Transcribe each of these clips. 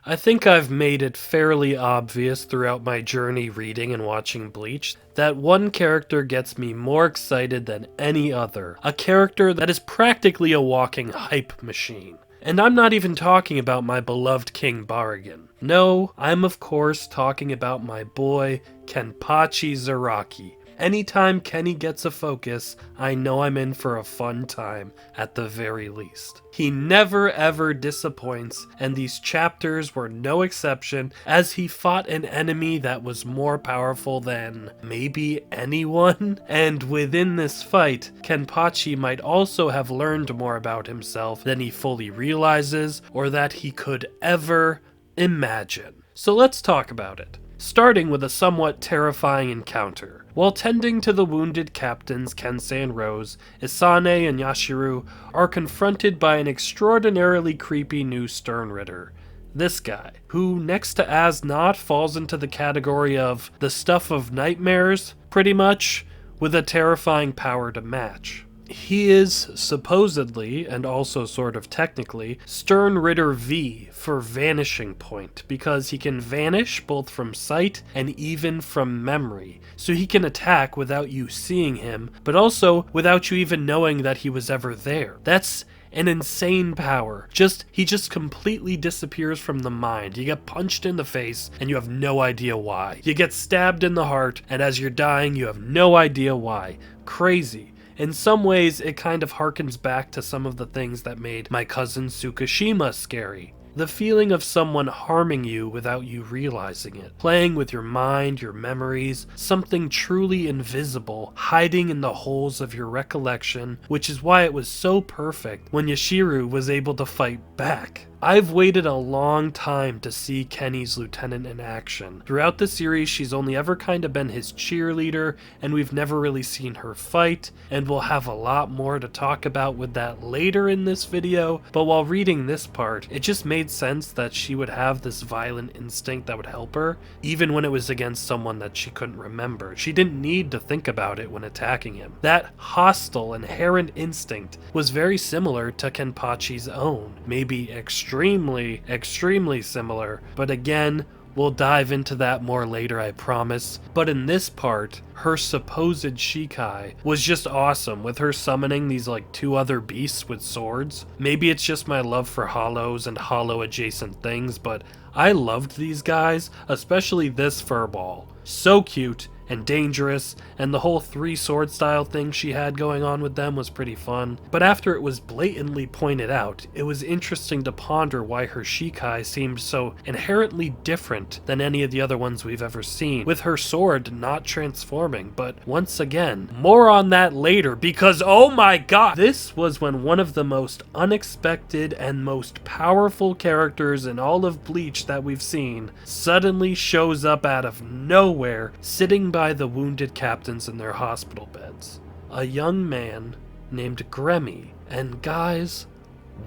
I think I've made it fairly obvious throughout my journey reading and watching Bleach that one character gets me more excited than any other. A character that is practically a walking hype machine. And I'm not even talking about my beloved King Baragon. No, I'm of course talking about my boy, Kenpachi Zaraki. Anytime Kenny gets a focus, I know I'm in for a fun time, at the very least. He never ever disappoints, and these chapters were no exception, as he fought an enemy that was more powerful than maybe anyone. And within this fight, Kenpachi might also have learned more about himself than he fully realizes, or that he could ever imagine. So let's talk about it. Starting with a somewhat terrifying encounter. While tending to the wounded captains Kensei and Rose, Isane and Yashiru are confronted by an extraordinarily creepy new Sternritter. This guy, who next to Asnot falls into the category of the stuff of nightmares, pretty much, with a terrifying power to match. He is supposedly, and also sort of technically, Sternritter V for Vanishing Point, because he can vanish both from sight and even from memory. So he can attack without you seeing him, but also without you even knowing that he was ever there. That's an insane power. He just completely disappears from the mind. You get punched in the face and you have no idea why. You get stabbed in the heart, and as you're dying you have no idea why. Crazy. In some ways, it kind of harkens back to some of the things that made my cousin Tsukishima scary. The feeling of someone harming you without you realizing it. Playing with your mind, your memories, something truly invisible, hiding in the holes of your recollection, which is why it was so perfect when Yashiru was able to fight back. I've waited a long time to see Kenny's lieutenant in action. Throughout the series, she's only ever kind of been his cheerleader, and we've never really seen her fight, and we'll have a lot more to talk about with that later in this video, but while reading this part, it just made sense that she would have this violent instinct that would help her, even when it was against someone that she couldn't remember. She didn't need to think about it when attacking him. That hostile, inherent instinct was very similar to Kenpachi's own, maybe extremely similar, but again, we'll dive into that more later, I promise. But in this part, her supposed Shikai was just awesome, with her summoning these two other beasts with swords. Maybe it's just my love for hollows and hollow adjacent things, but I loved these guys, especially this furball. So cute and dangerous, and the whole three sword style thing she had going on with them was pretty fun. But after it was blatantly pointed out, it was interesting to ponder why her Shikai seemed so inherently different than any of the other ones we've ever seen, with her sword not transforming. But once again, more on that later, because oh my god, this was when one of the most unexpected and most powerful characters in all of Bleach that we've seen suddenly shows up out of nowhere, sitting by the wounded captains in their hospital beds. A young man named Gremmy, and guys,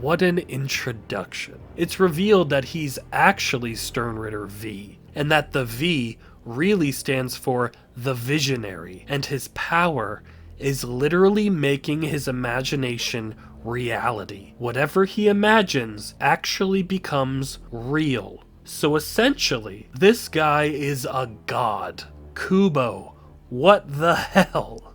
what an introduction. It's revealed that he's actually Sternritter V, and that the V really stands for the Visionary, and his power is literally making his imagination reality. Whatever he imagines actually becomes real. So essentially, this guy is a god. Kubo. What the hell?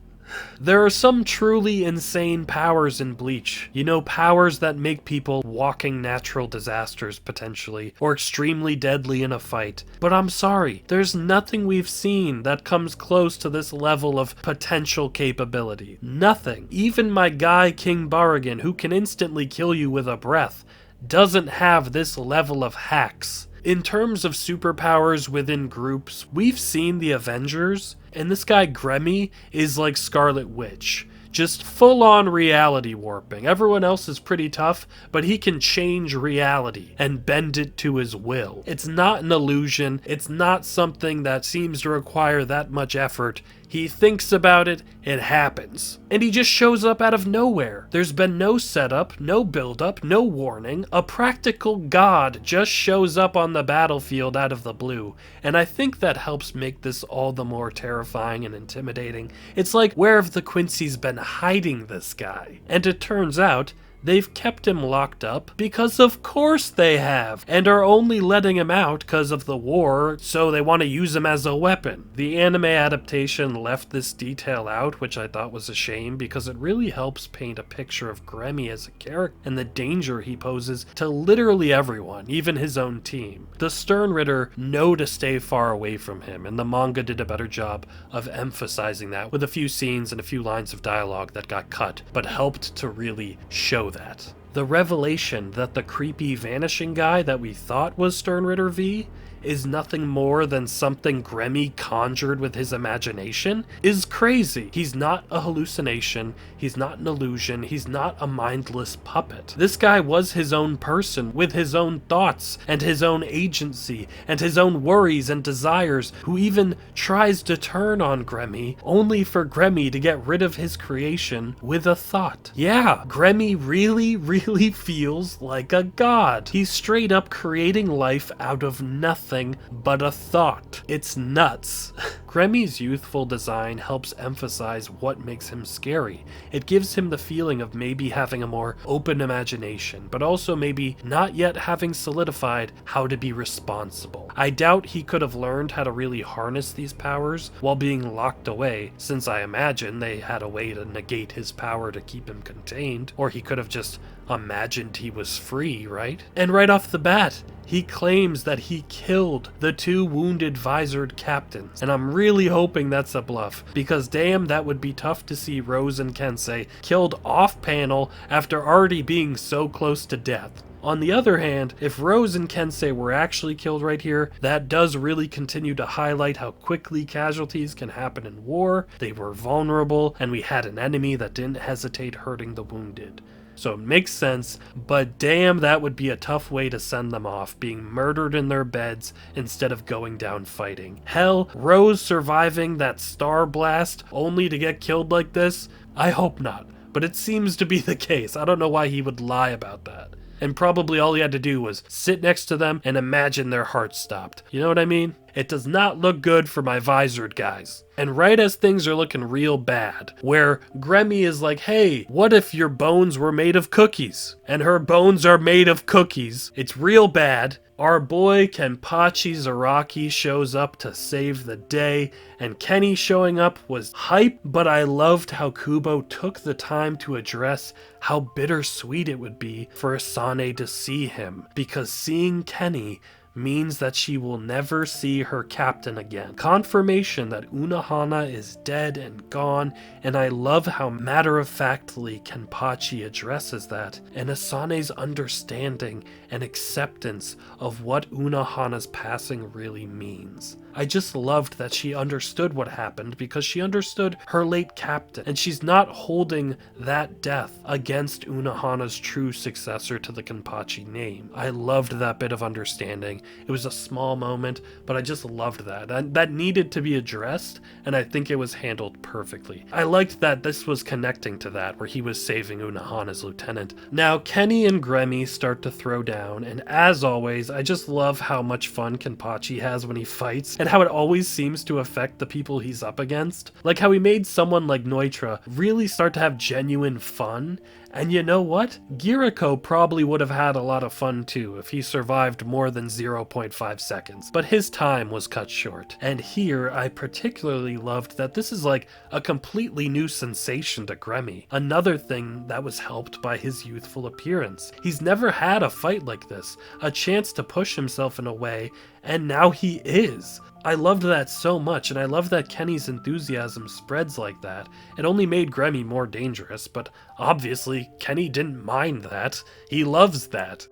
There are some truly insane powers in Bleach. You know, powers that make people walking natural disasters, potentially, or extremely deadly in a fight. But I'm sorry, there's nothing we've seen that comes close to this level of potential capability. Nothing. Even my guy King Baragon, who can instantly kill you with a breath, doesn't have this level of hacks. In terms of superpowers within groups, we've seen the Avengers, and this guy Gremmy is like Scarlet Witch. Just full-on reality warping. Everyone else is pretty tough, but he can change reality and bend it to his will. It's not an illusion. It's not something that seems to require that much effort. He thinks about it, it happens. And he just shows up out of nowhere. There's been no setup, no build-up, no warning. A practical god just shows up on the battlefield out of the blue. And I think that helps make this all the more terrifying and intimidating. It's like, where have the Quincy's been hiding this guy? And it turns out, They've kept him locked up because of course they have, and are only letting him out because of the war, so they want to use him as a weapon. The anime adaptation left this detail out, which I thought was a shame because it really helps paint a picture of Gremmy as a character and the danger he poses to literally everyone, even his own team. The Stern Ritter know to stay far away from him, and the manga did a better job of emphasizing that with a few scenes and a few lines of dialogue that got cut, but helped to really show that. The revelation that the creepy vanishing guy that we thought was Stern Ritter V is nothing more than something Gremmy conjured with his imagination is crazy. He's not a hallucination, he's not an illusion, he's not a mindless puppet. This guy was his own person with his own thoughts and his own agency and his own worries and desires, who even tries to turn on Gremmy only for Gremmy to get rid of his creation with a thought. Yeah, Gremmy really feels like a god. He's straight up creating life out of nothing but a thought. It's nuts. Gremmy's youthful design helps emphasize what makes him scary. It gives him the feeling of maybe having a more open imagination, but also maybe not yet having solidified how to be responsible. I doubt he could have learned how to really harness these powers while being locked away, since I imagine they had a way to negate his power to keep him contained, or he could have just imagined he was free, right? And right off the bat, he claims that he killed the 2 wounded visored captains, and I'm really hoping that's a bluff, because damn, that would be tough to see Rose and Kensei killed off-panel after already being so close to death. On the other hand, if Rose and Kensei were actually killed right here, that does really continue to highlight how quickly casualties can happen in war. They were vulnerable, and we had an enemy that didn't hesitate hurting the wounded. So it makes sense, but damn, that would be a tough way to send them off, being murdered in their beds instead of going down fighting. Hell, Rose surviving that star blast only to get killed like this? I hope not, but it seems to be the case. I don't know why he would lie about that. And probably all he had to do was sit next to them and imagine their hearts stopped. You know what I mean? It does not look good for my visored guys. And right as things are looking real bad, where Gremmy is like, hey, what if your bones were made of cookies? And her bones are made of cookies. It's real bad. Our boy Kenpachi Zaraki shows up to save the day, and Kenny showing up was hype, but I loved how Kubo took the time to address how bittersweet it would be for Asane to see him, because seeing Kenny means that she will never see her captain again. Confirmation that Unohana is dead and gone, and I love how matter-of-factly Kenpachi addresses that, and Asane's understanding and acceptance of what Unohana's passing really means. I just loved that she understood what happened because she understood her late captain, and she's not holding that death against Unohana's true successor to the Kenpachi name. I loved that bit of understanding. It was a small moment, but I just loved that. That needed to be addressed, and I think it was handled perfectly. I liked that this was connecting to that, where he was saving Unohana's lieutenant. Now, Kenny and Gremmy start to throw down, and as always, I just love how much fun Kenpachi has when he fights, and how it always seems to affect the people he's up against. Like how he made someone like Neutra really start to have genuine fun. And you know what? Giriko probably would have had a lot of fun too if he survived more than 0.5 seconds, but his time was cut short. And here, I particularly loved that this is like a completely new sensation to Gremmy. Another thing that was helped by his youthful appearance. He's never had a fight like this, a chance to push himself in a way, and now he is. I loved that so much, and I love that Kenny's enthusiasm spreads like that. It only made Gremmy more dangerous, but obviously Kenny didn't mind that. He loves that.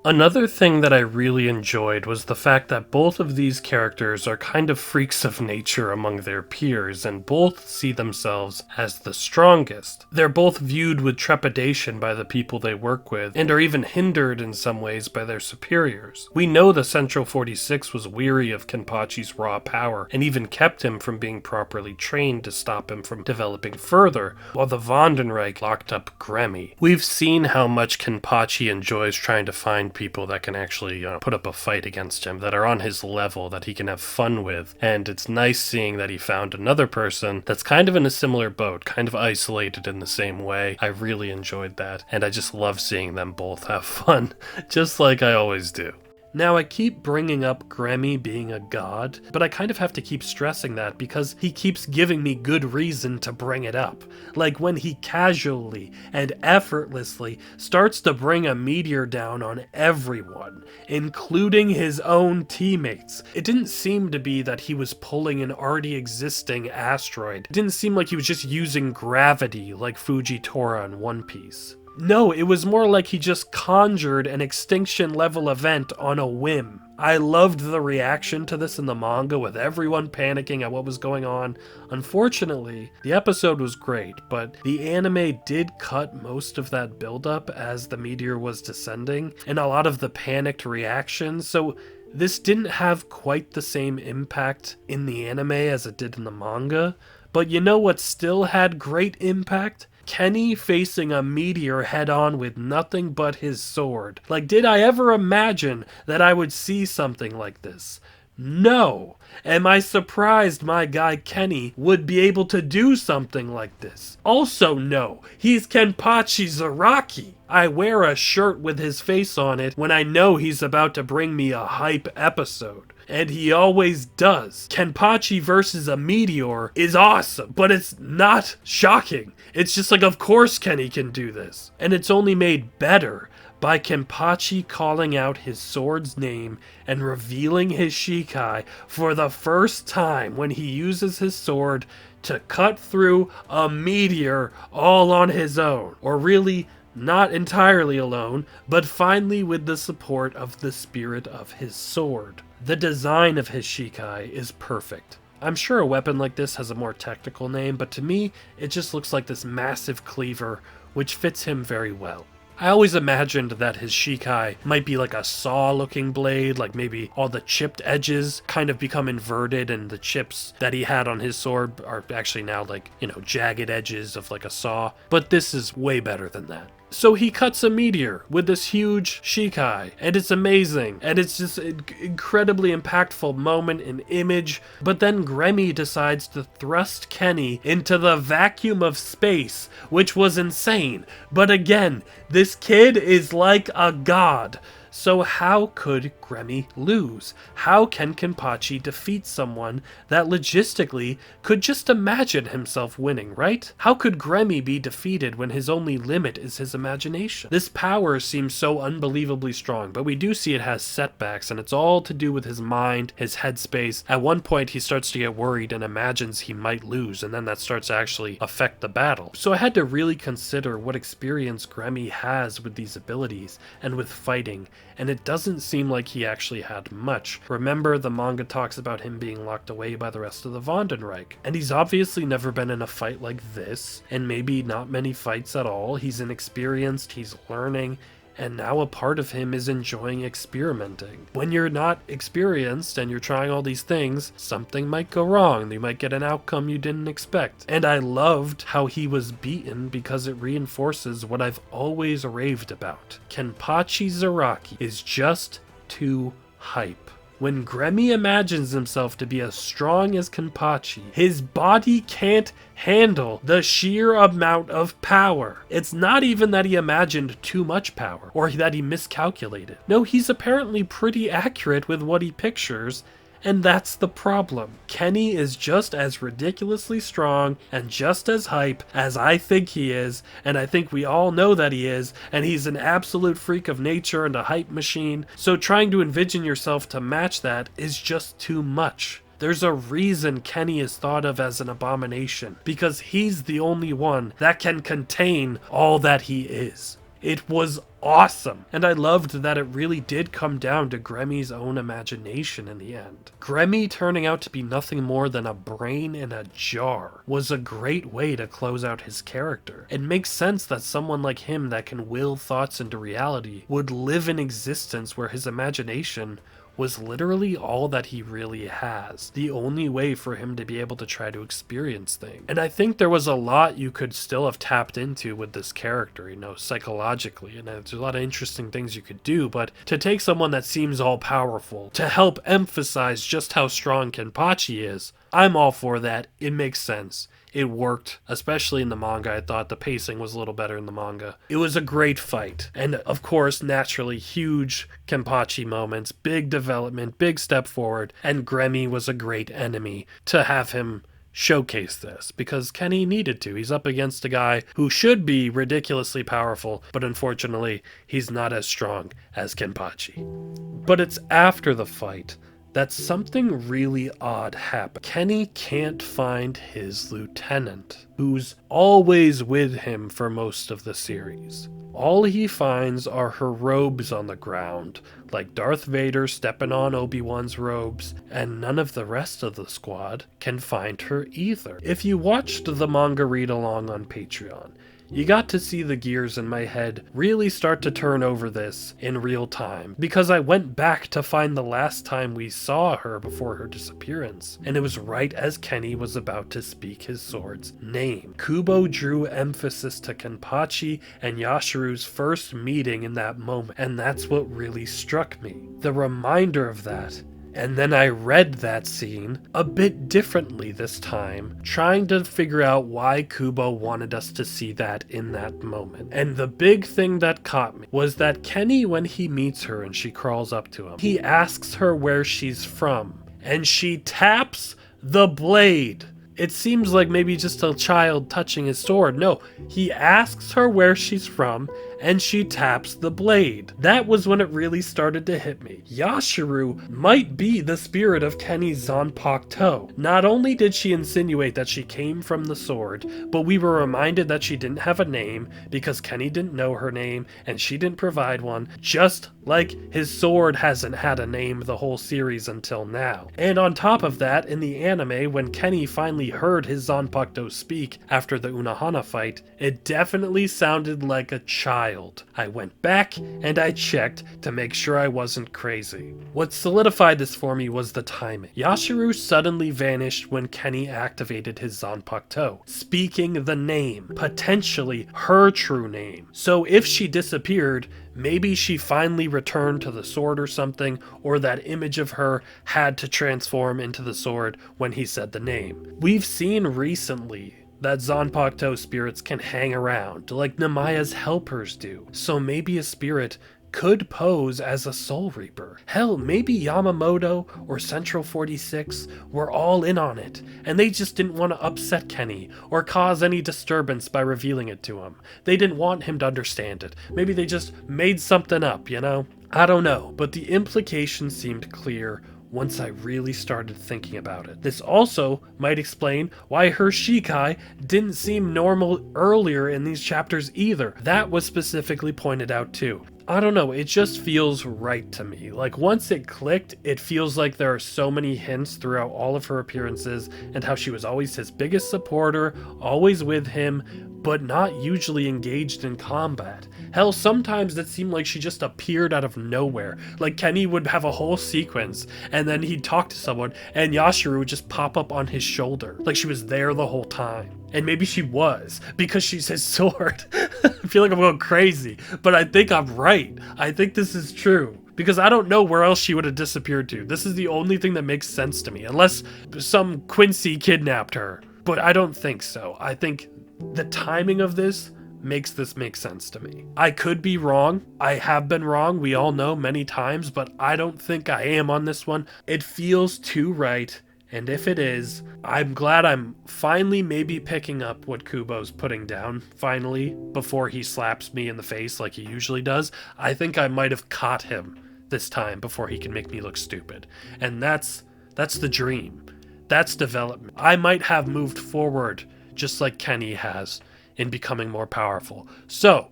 Another thing that I really enjoyed was the fact that both of these characters are kind of freaks of nature among their peers, and both see themselves as the strongest. They're both viewed with trepidation by the people they work with, and are even hindered in some ways by their superiors. We know the Central 46 was weary of Kenpachi's raw power, and even kept him from being properly trained to stop him from developing further, while the Vondenreich locked up Gremmy. We've seen how much Kenpachi enjoys trying to find find people that can actually put up a fight against him, that are on his level, that he can have fun with. And it's nice seeing that he found another person that's kind of in a similar boat, kind of isolated in the same way. I really enjoyed that, and I just love seeing them both have fun, just like I always do. Now, I keep bringing up Gremmy being a god, but I kind of have to keep stressing that because he keeps giving me good reason to bring it up. Like when he casually and effortlessly starts to bring a meteor down on everyone, including his own teammates. It didn't seem to be that he was pulling an already existing asteroid. It didn't seem like he was just using gravity like Fujitora in One Piece. No, it was more like he just conjured an extinction level event on a whim. I loved the reaction to this in the manga with everyone panicking at what was going on. Unfortunately, the episode was great, but the anime did cut most of that buildup as the meteor was descending and a lot of the panicked reactions, so this didn't have quite the same impact in the anime as it did in the manga. But you know what still had great impact? Kenny facing a meteor head-on with nothing but his sword. Like, did I ever imagine that I would see something like this? No. Am I surprised my guy Kenny would be able to do something like this? Also no. He's Kenpachi Zaraki. I wear a shirt with his face on it when I know he's about to bring me a hype episode. And he always does. Kenpachi versus a meteor is awesome, but it's not shocking. It's just like, of course Kenny can do this. And it's only made better by Kenpachi calling out his sword's name and revealing his Shikai for the first time when he uses his sword to cut through a meteor all on his own. Or really, not entirely alone, but finally with the support of the spirit of his sword. The design of his Shikai is perfect. I'm sure a weapon like this has a more technical name, but to me, it just looks like this massive cleaver, which fits him very well. I always imagined that his Shikai might be like a saw-looking blade, like maybe all the chipped edges kind of become inverted and the chips that he had on his sword are actually now like, jagged edges of like a saw. But this is way better than that. So he cuts a meteor with this huge Shikai, and it's amazing, and it's just an incredibly impactful moment and image, but then Gremmy decides to thrust Kenny into the vacuum of space, which was insane. But again, this kid is like a god. So how could Gremmy lose? How can Kenpachi defeat someone that logistically could just imagine himself winning, right? How could Gremmy be defeated when his only limit is his imagination? This power seems so unbelievably strong, but we do see it has setbacks, and it's all to do with his mind, his headspace. At one point, he starts to get worried and imagines he might lose, and then that starts to actually affect the battle. So I had to really consider what experience Gremmy has with these abilities and with fighting, and it doesn't seem like he actually had much. Remember, the manga talks about him being locked away by the rest of the Vondenreich, and he's obviously never been in a fight like this, and maybe not many fights at all. He's inexperienced, he's learning, and now a part of him is enjoying experimenting. When you're not experienced and you're trying all these things, something might go wrong. You might get an outcome you didn't expect. And I loved how he was beaten because it reinforces what I've always raved about. Kenpachi Zaraki is just too hype. When Gremmy imagines himself to be as strong as Kenpachi, his body can't handle the sheer amount of power. It's not even that he imagined too much power, or that he miscalculated. No, he's apparently pretty accurate with what he pictures, and that's the problem. Kenny is just as ridiculously strong and just as hype as I think he is, and I think we all know that he is, and he's an absolute freak of nature and a hype machine, so trying to envision yourself to match that is just too much. There's a reason Kenny is thought of as an abomination, because he's the only one that can contain all that he is. It was awesome, and I loved that it really did come down to Gremmy's own imagination in the end. Gremmy turning out to be nothing more than a brain in a jar was a great way to close out his character. It makes sense that someone like him that can will thoughts into reality would live in existence where his imagination was literally all that he really has. The only way for him to be able to try to experience things. And I think there was a lot you could still have tapped into with this character, psychologically. And there's a lot of interesting things you could do, but to take someone that seems all powerful to help emphasize just how strong Kenpachi is, I'm all for that. It makes sense. It worked, especially in the manga. I thought the pacing was a little better in the manga. It was a great fight. And of course, naturally, huge Kenpachi moments, big development, big step forward. And Gremmy was a great enemy to have him showcase this, because Kenny needed to. He's up against a guy who should be ridiculously powerful, but unfortunately, he's not as strong as Kenpachi. But it's after the fight that something really odd happened. Kenny can't find his lieutenant, who's always with him for most of the series. All he finds are her robes on the ground, like Darth Vader stepping on Obi-Wan's robes, and none of the rest of the squad can find her either. If you watched the manga read-along on Patreon, you got to see the gears in my head really start to turn over this in real time, because I went back to find the last time we saw her before her disappearance, and it was right as Kenny was about to speak his sword's name. Kubo drew emphasis to Kenpachi and Yashiru's first meeting in that moment, and that's what really struck me. The reminder of that. And then I read that scene a bit differently this time, trying to figure out why Kubo wanted us to see that in that moment. And the big thing that caught me was that Kenny, when he meets her and she crawls up to him, he asks her where she's from, and she taps the blade. It seems like maybe just a child touching his sword. No, he asks her where she's from, and she taps the blade. That was when it really started to hit me. Yashiru might be the spirit of Kenny's Zanpakuto. Not only did she insinuate that she came from the sword, but we were reminded that she didn't have a name because Kenny didn't know her name and she didn't provide one, just like his sword hasn't had a name the whole series until now. And on top of that, in the anime, when Kenny finally heard his Zanpakuto speak after the Unohana fight, it definitely sounded like a child. I went back and I checked to make sure I wasn't crazy. What solidified this for me was the timing. Yashiru suddenly vanished when Kenny activated his Zanpakuto, speaking the name, potentially her true name. So if she disappeared, maybe she finally returned to the sword or something, or that image of her had to transform into the sword when he said the name. We've seen recently that Zanpakuto spirits can hang around, like Namaya's helpers do. So maybe a spirit could pose as a Soul Reaper. Hell, maybe Yamamoto or Central 46 were all in on it, and they just didn't want to upset Kenny or cause any disturbance by revealing it to him. They didn't want him to understand it. Maybe they just made something up, I don't know, but the implication seemed clear once I really started thinking about it. This also might explain why her Shikai didn't seem normal earlier in these chapters either. That was specifically pointed out too. I don't know, it just feels right to me. Like once it clicked, it feels like there are so many hints throughout all of her appearances and how she was always his biggest supporter, always with him, but not usually engaged in combat. Hell, sometimes it seemed like she just appeared out of nowhere. Like Kenny would have a whole sequence and then he'd talk to someone and Yashiru would just pop up on his shoulder. Like she was there the whole time. And maybe she was, because she's his sword. I feel like I'm going crazy, but I think I'm right. I think this is true. Because I don't know where else she would have disappeared to. This is the only thing that makes sense to me, unless some Quincy kidnapped her. But I don't think so. I think the timing of this makes sense to me. I could be wrong. I have been wrong. We all know many times, but I don't think I am on this one. It feels too right. And if it is, I'm glad I'm finally maybe picking up what Kubo's putting down, finally, before he slaps me in the face like he usually does. I think I might have caught him this time before he can make me look stupid. And that's the dream. That's development. I might have moved forward just like Kenny has in becoming more powerful. So,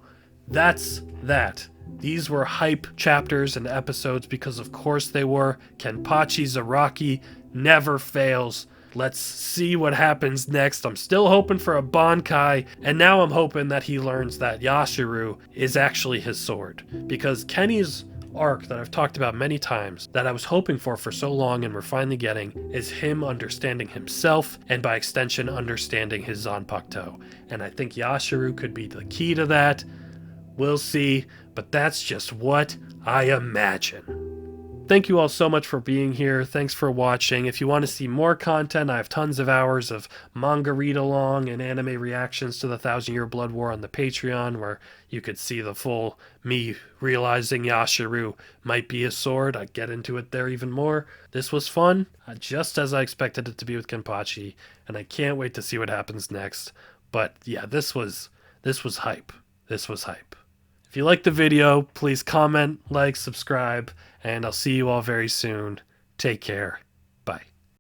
that's that. These were hype chapters and episodes because of course they were. Kenpachi Zaraki never fails. Let's see what happens next. I'm still hoping for a Bankai, and now I'm hoping that he learns that Yashiru is actually his sword. Because Kenny's arc that I've talked about many times, that I was hoping for so long and we're finally getting, is him understanding himself, and by extension understanding his Zanpakuto. And I think Yashiru could be the key to that. We'll see, but that's just what I imagine. Thank you all so much for being here. Thanks for watching. If you want to see more content, I have tons of hours of manga read-along and anime reactions to the 1,000-Year Blood War on the Patreon, where you could see the full me realizing Yashiru might be a sword. I get into it there even more. This was fun, just as I expected it to be with Kenpachi, and I can't wait to see what happens next. But yeah, this was hype. This was hype. If you liked the video, please comment, like, subscribe, and I'll see you all very soon. Take care.